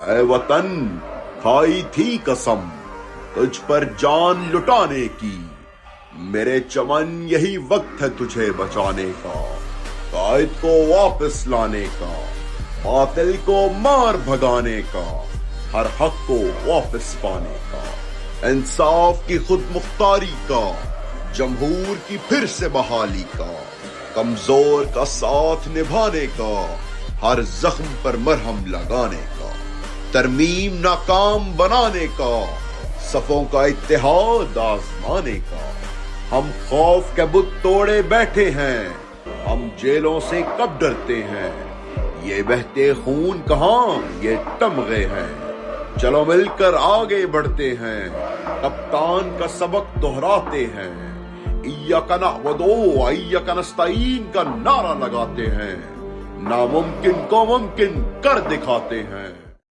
اے وطن کھائی تھی قسم تجھ پر جان لٹانے کی، میرے چمن یہی وقت ہے تجھے بچانے کا، قائد کو واپس لانے کا، باطل کو مار بھگانے کا، ہر حق کو واپس پانے کا، انصاف کی خود مختاری کا، جمہور کی پھر سے بحالی کا، کمزور کا ساتھ نبھانے کا، ہر زخم پر مرہم لگانے کا، ترمیم ناکام بنانے کا، صفوں کا اتحاد آزمانے کا۔ ہم خوف کے بت توڑے بیٹھے ہیں، ہم جیلوں سے کب ڈرتے ہیں، یہ بہتے خون کہاں یہ تمغے ہیں، چلو مل کر آگے بڑھتے ہیں، کپتان کا سبق دہراتے ہیں، ایاک نعبد و ایاک نستعین کا نعرہ لگاتے ہیں، ناممکن کو ممکن کر دکھاتے ہیں۔